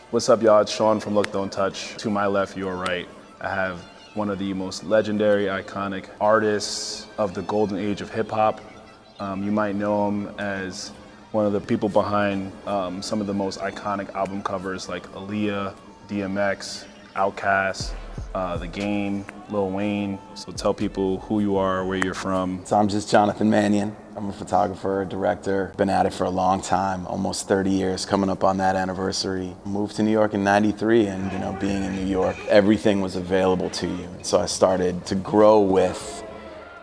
What's up, y'all? It's Sean from Look, Don't Touch. To my left, your right, I have one of the most legendary, iconic artists of the golden age of hip hop. You might know him as one of the people behind some of the most iconic album covers like Aaliyah, DMX, Outkast, The Game, Lil Wayne. So tell people who you are, where you're from. So I'm just Jonathan Mannion. I'm a photographer, director, been at it for a long time, almost 30 years, coming up on that anniversary. Moved to New York in '93, and being in New York, everything was available to you. And so I started to grow with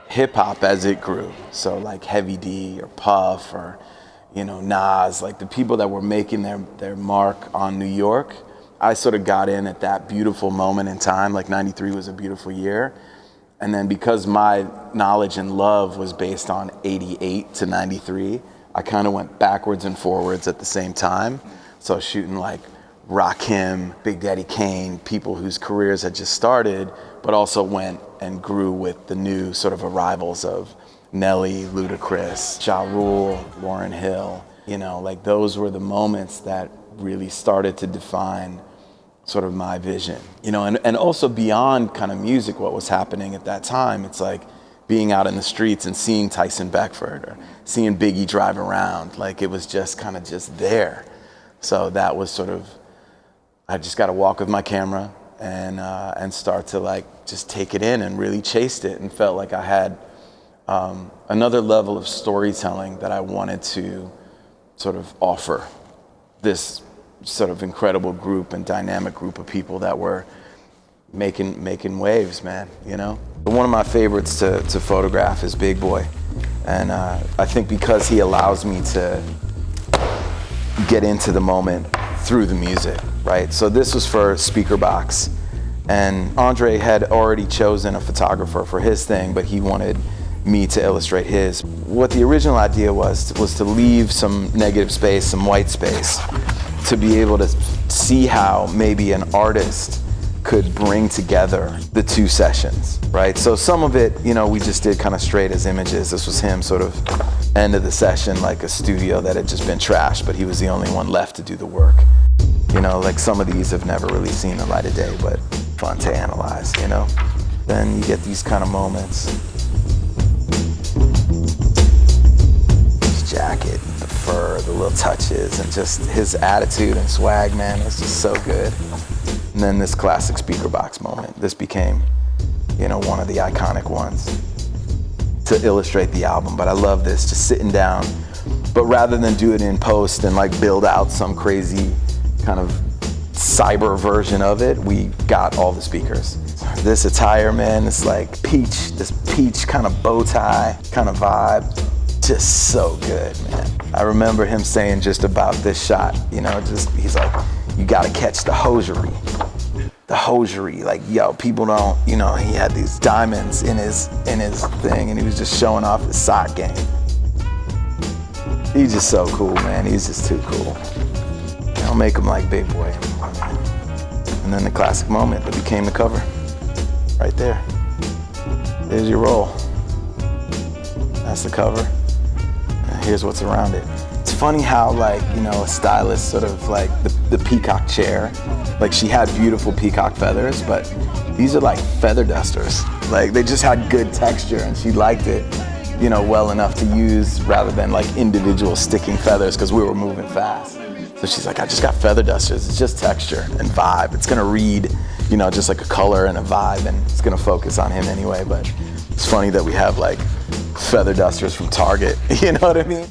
hip hop as it grew. So like Heavy D or Puff or Nas, like the people that were making their mark on New York. I sort of got in at that beautiful moment in time, like '93 was a beautiful year. And then because my knowledge and love was based on '88 to '93, I kind of went backwards and forwards at the same time. So I was shooting like Rakim, Big Daddy Kane, people whose careers had just started, but also went and grew with the new sort of arrivals of Nelly, Ludacris, Ja Rule, Lauryn Hill. Like those were the moments that really started to define sort of my vision, and also beyond kind of music, what was happening at that time. It's like being out in the streets and seeing Tyson Beckford or seeing Biggie drive around, like it was just kind of just there. So that was sort of, I just got to walk with my camera and start to like just take it in and really chased it, and felt like I had another level of storytelling that I wanted to sort of offer this sort of incredible group and dynamic group of people that were making waves, man, But one of my favorites to photograph is Big Boy. And I think because he allows me to get into the moment through the music, right? So this was for Speaker Box. And Andre had already chosen a photographer for his thing, but he wanted me to illustrate his. What the original idea was to leave some negative space, some white space, to be able to see how maybe an artist could bring together the two sessions, right? So some of it, we just did kind of straight as images. This was him sort of end of the session, like a studio that had just been trashed, but he was the only one left to do the work. Like some of these have never really seen the light of day, but fun to analyze, Then you get these kind of moments. His jacket, the fur, the little touches, and just his attitude and swag, man, it's just so good. And then this classic Speaker Box moment. This became, one of the iconic ones to illustrate the album. But I love this, just sitting down. But rather than do it in post and like build out some crazy kind of cyber version of it, we got all the speakers. This attire, man, it's like this peach kind of bow tie kind of vibe. Just so good, man. I remember him saying just about this shot, he's like, you gotta catch the hosiery. The hosiery, like, people don't, he had these diamonds in his thing, and he was just showing off his sock game. He's just so cool, man. He's just too cool. I don't make him like Big Boy anymore, man. And then the classic moment that became the cover, right there. There's your roll. That's the cover. And here's what's around it. It's funny how, like, a stylist sort of like the peacock chair, like she had beautiful peacock feathers, but these are like feather dusters. Like they just had good texture, and she liked it, well enough to use rather than like individual sticking feathers, because we were moving fast. So she's like, I just got feather dusters. It's just texture and vibe. It's gonna read, just like a color and a vibe, and it's gonna focus on him anyway. But it's funny that we have like feather dusters from Target. You know what I mean?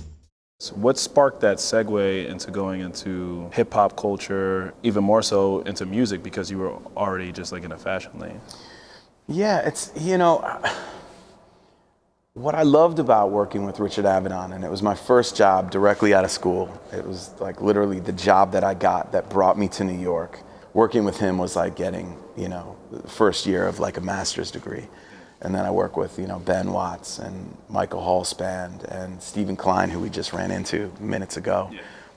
So what sparked that segue into going into hip hop culture, even more so into music, because you were already just like in a fashion lane? Yeah, it's, what I loved about working with Richard Avedon, and it was my first job directly out of school. It was like literally the job that I got that brought me to New York. Working with him was like getting, the first year of like a master's degree. And then I work with, Ben Watts and Michael Halsband and Stephen Klein, who we just ran into minutes ago.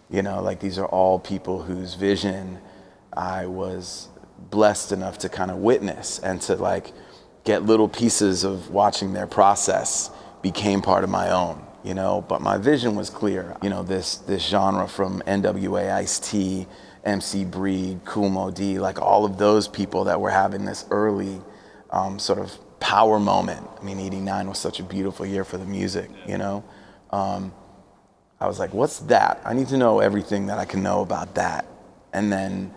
Yeah. Like these are all people whose vision I was blessed enough to kind of witness, and to like get little pieces of watching their process became part of my own, But my vision was clear. This genre from NWA, Ice-T, MC Breed, Kool Mo D, like all of those people that were having this early sort of power moment. I mean, '89 was such a beautiful year for the music, you know? I was like, what's that? I need to know everything that I can know about that. And then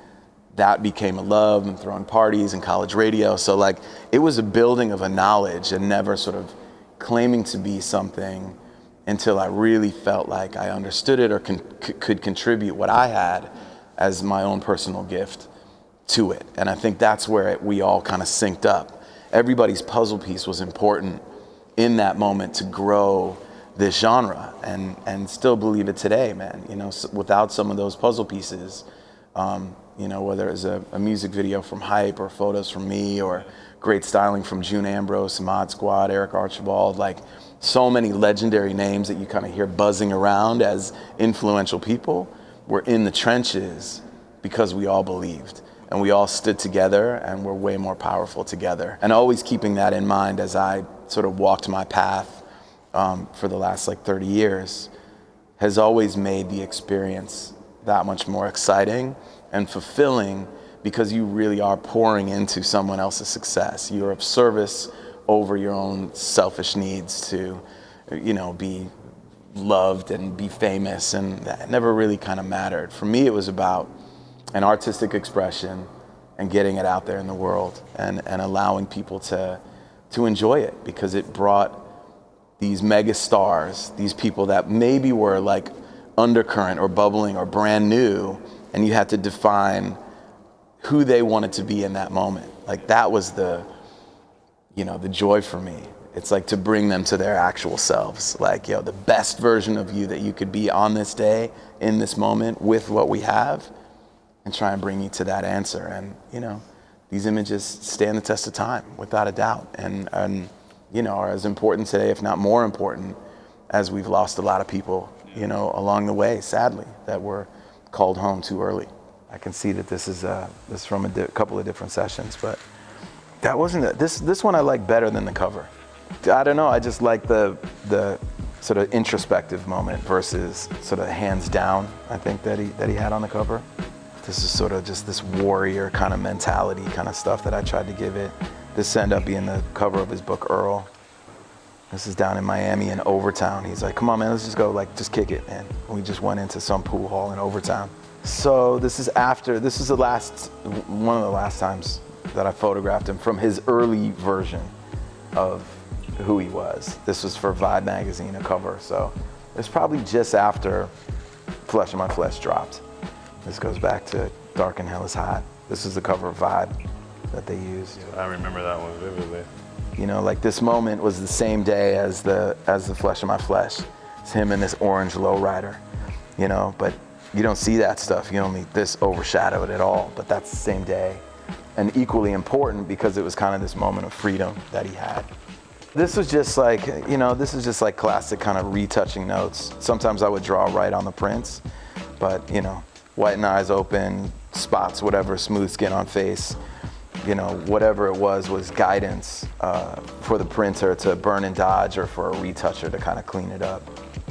that became a love, and throwing parties and college radio. So like, it was a building of a knowledge, and never sort of claiming to be something until I really felt like I understood it or could contribute what I had as my own personal gift to it. And I think that's where we all kind of synced up. Everybody's puzzle piece was important in that moment to grow this genre, and still believe it today, man. You know, without some of those puzzle pieces, you know, whether it's a music video from Hype, or photos from me, or great styling from June Ambrose, Mod Squad, Eric Archibald, like so many legendary names that you kind of hear buzzing around as influential people, were in the trenches because we all believed, and we all stood together, and we're way more powerful together. And always keeping that in mind as I sort of walked my path for the last like 30 years, has always made the experience that much more exciting and fulfilling, because you really are pouring into someone else's success. You're of service over your own selfish needs to, you know, be loved and be famous, and that never really kind of mattered. For me, it was about an artistic expression and getting it out there in the world, and allowing people to enjoy it, because it brought these mega stars, these people that maybe were like undercurrent or bubbling or brand new, and you had to define who they wanted to be in that moment. Like that was the, you know, the joy for me. It's like to bring them to their actual selves. Like, yo, the best version of you that you could be on this day, in this moment, with what we have, and try and bring you to that answer. And, you know, these images stand the test of time, without a doubt. And you know, are as important today, if not more important, as we've lost a lot of people, you know, along the way, sadly, that were called home too early. I can see that this is from a couple of different sessions, but that wasn't this one I like better than the cover. I don't know, I just like the sort of introspective moment versus sort of hands down, I think, that he had on the cover. This is sort of just this warrior kind of mentality kind of stuff that I tried to give it. This ended up being the cover of his book, Earl. This is down in Miami in Overtown. He's like, come on, man, let's just go, like, just kick it. And we just went into some pool hall in Overtown. So this is the last, one of the last times that I photographed him from his early version of who he was. This was for Vibe magazine, a cover. So it's probably just after Flesh of My Flesh dropped. This goes back to Dark and Hell is Hot. This is the cover of Vibe that they used. I remember that one vividly. You know, like this moment was the same day as the Flesh of My Flesh. It's him in this orange lowrider, you know, but you don't see that stuff. This overshadowed it all, but that's the same day. And equally important because it was kind of this moment of freedom that he had. This was just like, you know, this is just like classic kind of retouching notes. Sometimes I would draw right on the prints, but, you know, white and eyes open, spots, whatever, smooth skin on face. You know, whatever it was guidance for the printer to burn and dodge, or for a retoucher to kind of clean it up.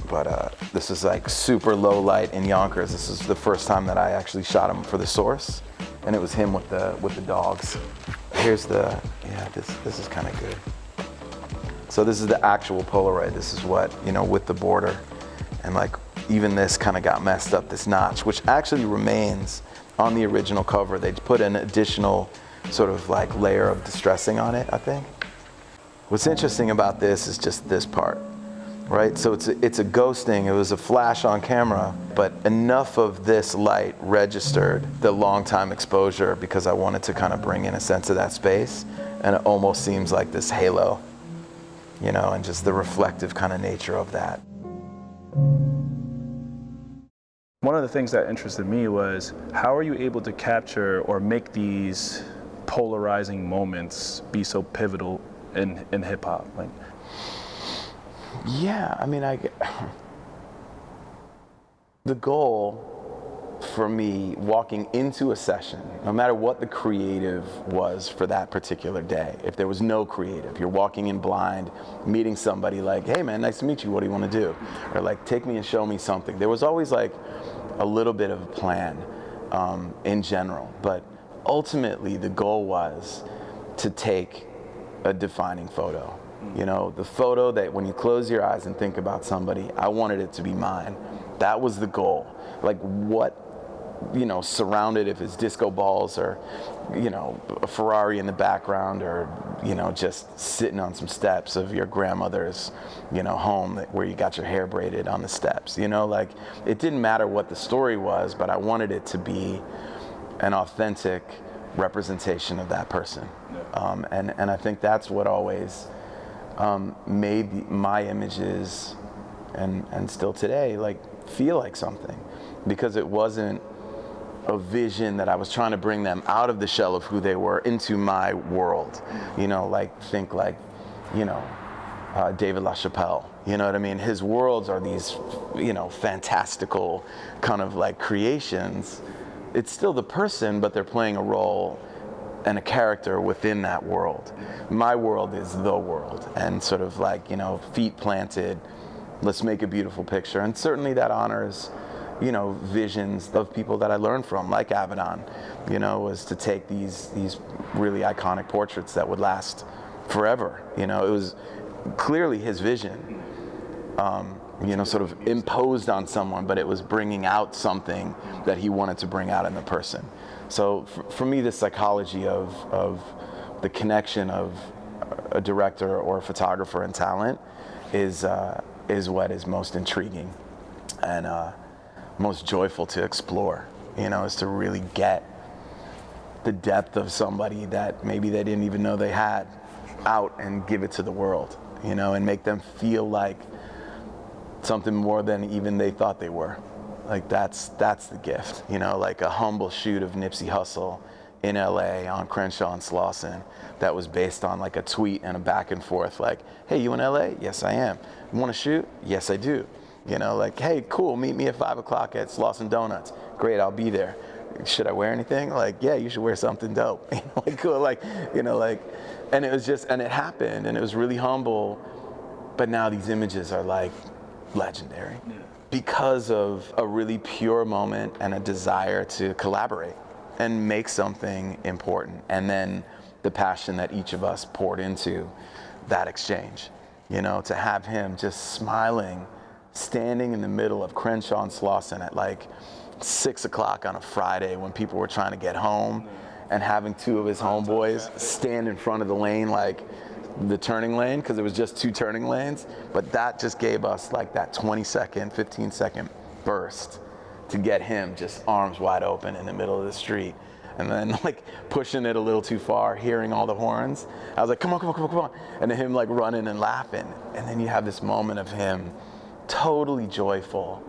But this is like super low light in Yonkers. This is the first time that I actually shot him for the source, and it was him with the dogs. Here's this is kind of good. So this is the actual Polaroid. This is what, you know, with the border, and like even this kind of got messed up, this notch, which actually remains on the original cover. They put an additional sort of like layer of distressing on it, I think. What's interesting about this is just this part, right? So it's a ghosting. It was a flash on camera, but enough of this light registered the long time exposure, because I wanted to kind of bring in a sense of that space, and it almost seems like this halo, you know, and just the reflective kind of nature of that. One of the things that interested me was, how are you able to capture or make these polarizing moments be so pivotal in hip hop? Like, yeah, I mean, the goal for me walking into a session, no matter what the creative was for that particular day, if there was no creative, you're walking in blind, meeting somebody like, hey man, nice to meet you, what do you want to do? Or like, take me and show me something. There was always like a little bit of a plan. in general. But ultimately, the goal was to take a defining photo. You know, the photo that when you close your eyes and think about somebody, I wanted it to be mine. That was the goal. Like what, you know, surrounded, if it's disco balls or, you know, a Ferrari in the background, or, you know, just sitting on some steps of your grandmother's, you know, home where you got your hair braided on the steps, you know, like it didn't matter what the story was, but I wanted it to be an authentic representation of that person. And I think that's what always made my images, and still today, like feel like something, because it wasn't a vision that I was trying to bring them out of the shell of who they were into my world. You know, like think like, you know, David LaChapelle, you know what I mean? His worlds are these, you know, fantastical kind of like creations. It's still the person, but they're playing a role and a character within that world. My world is the world, and sort of like, you know, feet planted, let's make a beautiful picture. And certainly that honors, you know, visions of people that I learned from, like Avedon, you know, was to take these really iconic portraits that would last forever. You know, it was clearly his vision, you know, sort of imposed on someone, but it was bringing out something that he wanted to bring out in the person. So for me, the psychology of the connection of a director or a photographer and talent is what is most intriguing and most joyful to explore, you know, is to really get the depth of somebody that maybe they didn't even know they had out and give it to the world, you know, and make them feel like something more than even they thought they were. Like that's the gift, you know, like a humble shoot of Nipsey Hussle in LA on Crenshaw and Slauson that was based on like a tweet and a back and forth, like, hey, you in LA? Yes, I am. You want to shoot? Yes, I do. You know, like, hey, cool, meet me at 5 o'clock at Slauson Donuts. Great, I'll be there. Should I wear anything? Like, yeah, you should wear something dope. You know, like, cool, like, you know, like, and it was just, and it happened, and it was really humble. But now these images are like legendary because of a really pure moment and a desire to collaborate and make something important. And then the passion that each of us poured into that exchange, you know, to have him just smiling, standing in the middle of Crenshaw and Slauson at like 6 o'clock on a Friday when people were trying to get home, and having two of his homeboys stand in front of the lane, like the turning lane, because it was just 2 turning lanes. But that just gave us like that 20-second, 15-second burst to get him just arms wide open in the middle of the street. And then like pushing it a little too far, hearing all the horns. I was like, come on, come on, come on, come on. And then him like running and laughing. And then you have this moment of him totally joyful.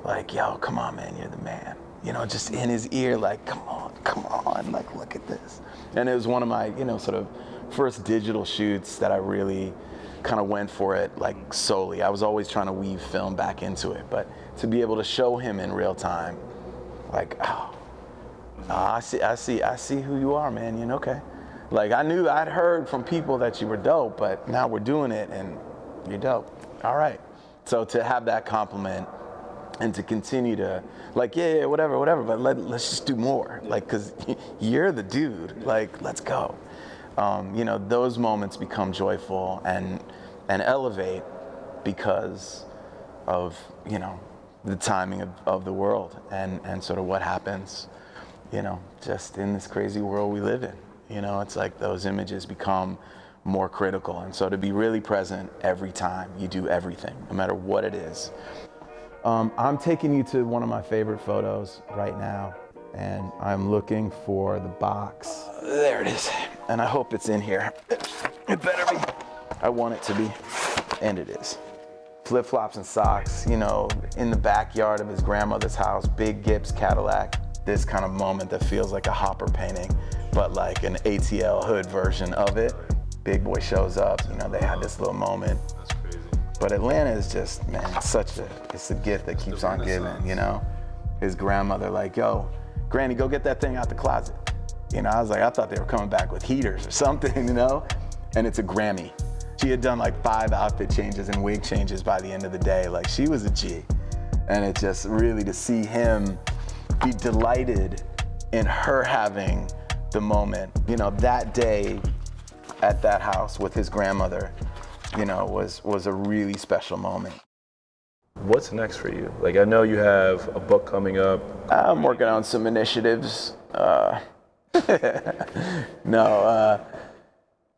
Like, yo, come on, man, you're the man. You know, just in his ear, like, come on, like, look at this. And it was one of my, you know, sort of first digital shoots that I really kind of went for it, like, solely. I was always trying to weave film back into it, but to be able to show him in real time, like, I see who you are, man, you know, okay. Like, I'd heard from people that you were dope, but now we're doing it, and you're dope. All right. So to have that compliment, and to continue to, like, yeah, whatever, but let's just do more. Like, because you're the dude, like, let's go. You know, those moments become joyful and elevate because of, you know, the timing of the world and sort of what happens, you know, just in this crazy world we live in. You know, it's like those images become more critical. And so to be really present every time you do everything, no matter what it is. I'm taking you to one of my favorite photos right now, and I'm looking for the box. There it is, and I hope it's in here. It better be. I want it to be, and it is. Flip-flops and socks, you know, in the backyard of his grandmother's house, big Gibbs Cadillac. This kind of moment that feels like a Hopper painting, but like an ATL hood version of it. Big Boy shows up, you know, they had this little moment. But Atlanta is just, man, it's a gift that keeps on giving, you know? His grandmother like, yo, Granny, go get that thing out the closet. You know, I was like, I thought they were coming back with heaters or something, you know? And it's a Grammy. She had done like 5 outfit changes and wig changes by the end of the day. Like, she was a G. And it just really, to see him be delighted in her having the moment. You know, that day at that house with his grandmother, you know, was a really special moment. What's next for you? Like, I know you have a book coming up. I'm working on some initiatives. The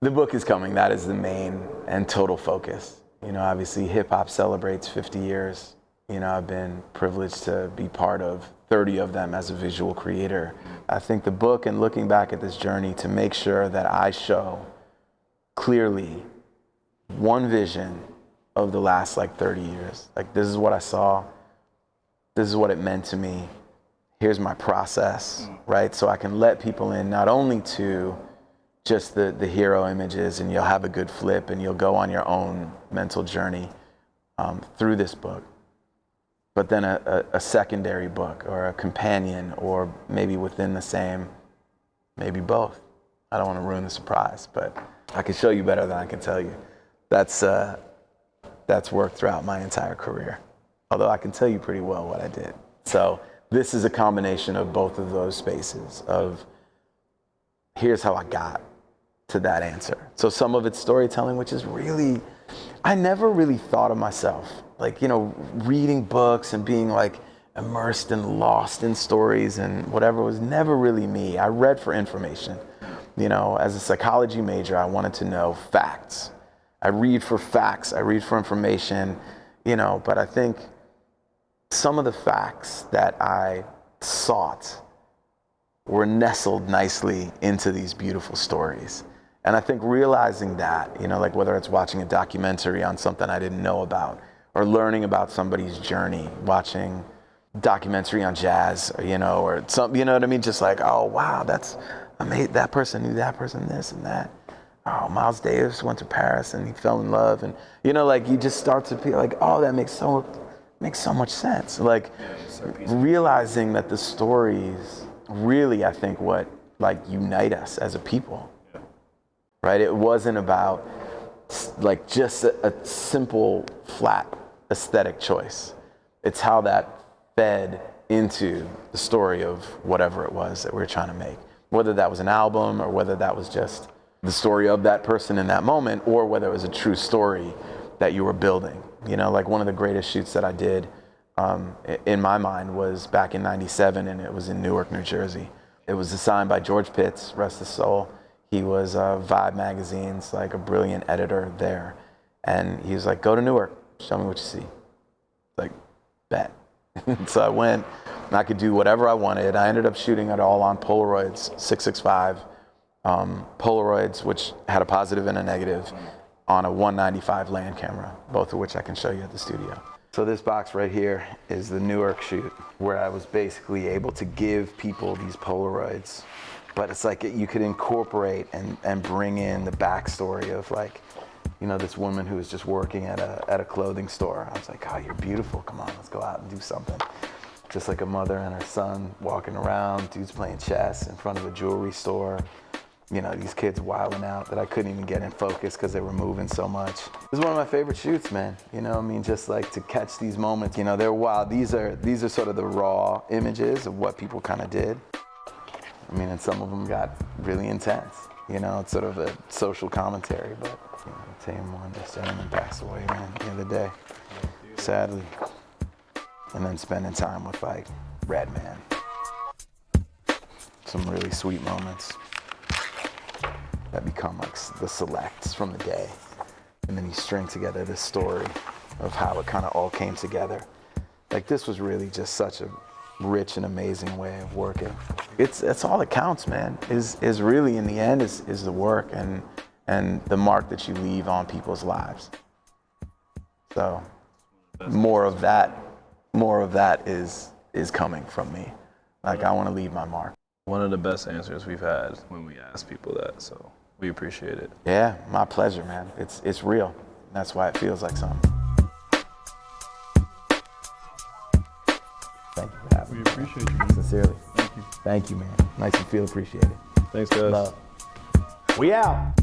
book is coming. That is the main and total focus. You know, obviously hip hop celebrates 50 years. You know, I've been privileged to be part of 30 of them as a visual creator. I think the book and looking back at this journey to make sure that I show clearly one vision of the last like 30 years. Like, this is what I saw. This is what it meant to me. Here's my process, right? So I can let people in not only to just the hero images, and you'll have a good flip and you'll go on your own mental journey through this book, but then a secondary book or a companion, or maybe within the same, maybe both. I don't want to ruin the surprise, but I can show you better than I can tell you. That's worked throughout my entire career, although I can tell you pretty well what I did. So this is a combination of both of those spaces of here's how I got to that answer. So some of it's storytelling, which is really, I never really thought of myself like, you know, reading books and being like immersed and lost in stories and whatever was never really me. I read for information. You know, as a psychology major, I wanted to know facts. I read for facts, I read for information, you know, but I think some of the facts that I sought were nestled nicely into these beautiful stories. And I think realizing that, you know, like whether it's watching a documentary on something I didn't know about, or learning about somebody's journey, watching documentary on jazz, you know, or something, you know what I mean? Just like, oh, wow, that's amazing. That person knew that person, this and that. Oh, Miles Davis went to Paris and he fell in love. And, you know, like you just start to feel like, oh, that makes so much sense. Like realizing that the stories really, I think, what like unite us as a people, right? It wasn't about like just a simple, flat aesthetic choice. It's how that fed into the story of whatever it was that we were trying to make, whether that was an album or whether that was just the story of that person in that moment, or whether it was a true story that you were building. You know, like one of the greatest shoots that I did in my mind was back in '97, and it was in Newark, New Jersey. It was assigned by George Pitts, rest his soul. He was Vibe magazine's like a brilliant editor there. And he was like, go to Newark, show me what you see. Like, bet. So I went, and I could do whatever I wanted. I ended up shooting it all on Polaroids, 665 Polaroids, which had a positive and a negative, on a 195 land camera, both of which I can show you at the studio. So this box right here is the Newark shoot, where I was basically able to give people these Polaroids, but it's like you could incorporate and bring in the backstory of like, you know, this woman who was just working at a clothing store. I was like, oh, you're beautiful, come on, let's go out and do something. Just like a mother and her son walking around, dudes playing chess in front of a jewelry store. You know, these kids wilding out that I couldn't even get in focus because they were moving so much. This is one of my favorite shoots, man. You know, I mean, just like to catch these moments, you know, they're wild. These are sort of the raw images of what people kind of did. I mean, and some of them got really intense. You know, it's sort of a social commentary, but, you know, I'll tell you more, this gentleman passed away, man, the other day, sadly. And then spending time with like Redman. Some really sweet moments that become like the selects from the day. And then you string together this story of how it kind of all came together. Like this was really just such a rich and amazing way of working. It's all that counts, man, is really in the end is the work and the mark that you leave on people's lives. So more of that is coming from me. Like I want to leave my mark. One of the best answers we've had when we ask people that, so we appreciate it. Yeah, my pleasure, man. It's real. That's why it feels like something. Thank you for having me. We appreciate you, man. Sincerely. Thank you. Thank you, man. Nice to feel appreciated. Thanks, guys. Love. We out.